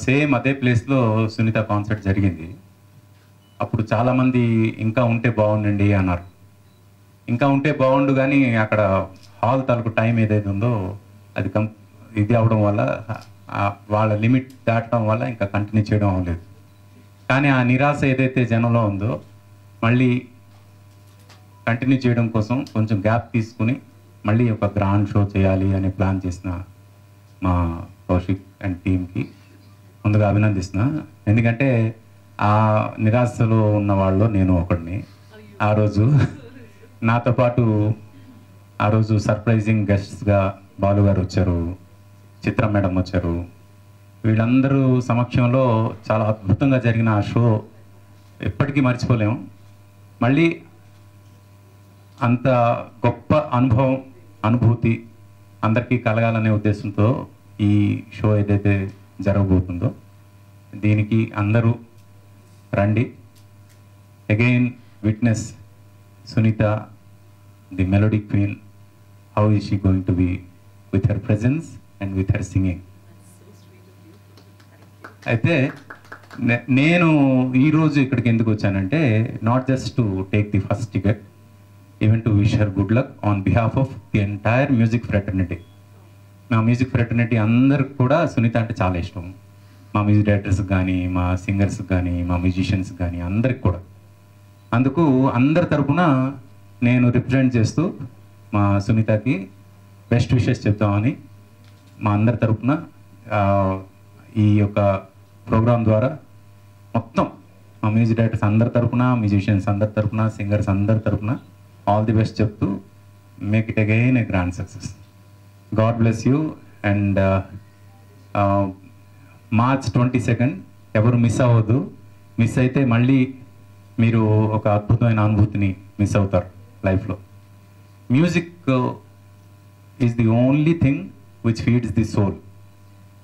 Same అదే ప్లేస్లో Sunitha concert జరిగింది. అప్పుడు చాలామంది ఇంకా ఉంటే బాగుండండి అన్నారు. ఇంకా ఉంటే బాగుండు కానీ అక్కడ హాల్ తాలూకు టైం ఏదైతే ఉందో అది ఇది అవడం వల్ల వాళ్ళ లిమిట్ దాటడం వల్ల ఇంకా కంటిన్యూ చేయడం అవ్వలేదు. కానీ ఆ నిరాశ ఏదైతే జనంలో ఉందో మళ్ళీ కంటిన్యూ చేయడం కోసం కొంచెం గ్యాప్ తీసుకుని మళ్ళీ ఒక గ్రాండ్ షో చేయాలి అని ప్లాన్ చేసిన మా కౌశిక్ అండ్ టీమ్కి ముందుగా అభినందిస్తున్నా. ఎందుకంటే ఆ నిరాశలో ఉన్న వాళ్ళు నేను ఒకడిని. ఆ రోజు నాతో పాటు ఆ రోజు సర్ప్రైజింగ్ గెస్ట్స్గా బాలు గారు వచ్చారు, చిత్ర మేడం వచ్చారు. వీళ్ళందరూ సమక్షంలో చాలా అద్భుతంగా జరిగిన ఆ షో ఎప్పటికీ మర్చిపోలేము. మళ్ళీ అంత గొప్ప అనుభూతి అందరికీ కలగాలనే ఉద్దేశంతో ఈ షో ఏదైతే జరగబోతుందో దీనికి అందరూ రండి. Again witness Sunitha the melody queen. How is she going to be with her presence and with her singing. అయితే నేను ఈరోజు ఇక్కడికి ఎందుకు వచ్చానంటే not just to take the first ticket, even to wish her good luck on behalf of the entire music fraternity. మా music fraternity అందరికి కూడా సునీత అంటే చాలా ఇష్టం. మా మ్యూజిక్ డైరెక్టర్స్కి కానీ, మా సింగర్స్కి కానీ, మా మ్యూజిషియన్స్కి కానీ అందరికి కూడా. అందుకు అందరి తరపున నేను రిప్రజెంట్ చేస్తూ మా సునీతకి బెస్ట్ విషెస్ చెప్తామని మా అందరి తరపున ఈ యొక్క ప్రోగ్రాం ద్వారా మొత్తం మా మ్యూజిక్ డైరెక్టర్స్ అందరి తరపున, మ్యూజిషియన్స్ అందరి తరపున, సింగర్స్ అందరి తరపున ఆల్ ది బెస్ట్ చెప్తూ make it again A grand success. God bless you. And March 22 ఎవరు మిస్ అవ్వద్దు. మిస్ అయితే మళ్ళీ మీరు ఒక అద్భుతమైన అనుభూతిని మిస్ అవుతారు లైఫ్లో. Music is the only thing which feeds the soul.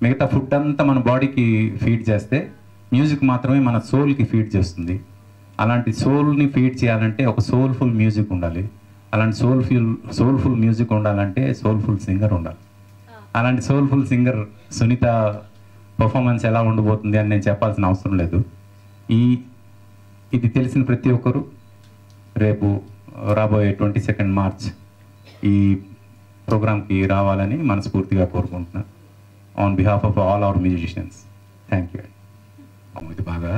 మిగతా ఫుడ్ అంతా మన బాడీకి ఫీడ్ చేస్తే మ్యూజిక్ మాత్రమే మన సోల్కి ఫీడ్ చేస్తుంది. అలాంటి సోల్ని ఫీడ్ చేయాలంటే ఒక సోల్ఫుల్ మ్యూజిక్ ఉండాలి. అలాంటి సోల్ఫుల్ మ్యూజిక్ ఉండాలంటే సోల్ఫుల్ సింగర్ ఉండాలి. అలాంటి సోల్ఫుల్ సింగర్ సునీత పర్ఫార్మెన్స్ ఎలా ఉండబోతుంది అని నేను చెప్పాల్సిన అవసరం లేదు. ఇది తెలిసిన ప్రతి ఒక్కరు రేపు రాబోయే 22 March ఈ ప్రోగ్రామ్కి రావాలని మనస్ఫూర్తిగా కోరుకుంటున్నాను on behalf of all our musicians. Thank you. ఇది బాగా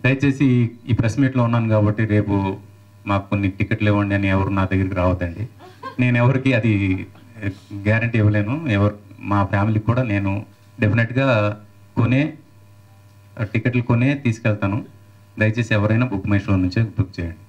దయచేసి ఈ ప్రెస్ మీట్లో ఉన్నాను కాబట్టి రేపు మాకు కొన్ని టికెట్లు ఇవ్వండి అని ఎవరు నా దగ్గరికి రావద్దండి. నేను ఎవరికి అది గ్యారంటీ ఇవ్వలేను. మా ఫ్యామిలీకి కూడా నేను డెఫినెట్గా టికెట్లు కొనే తీసుకెళ్తాను. దయచేసి ఎవరైనా బుక్ మై షో నుంచే బుక్ చేయండి.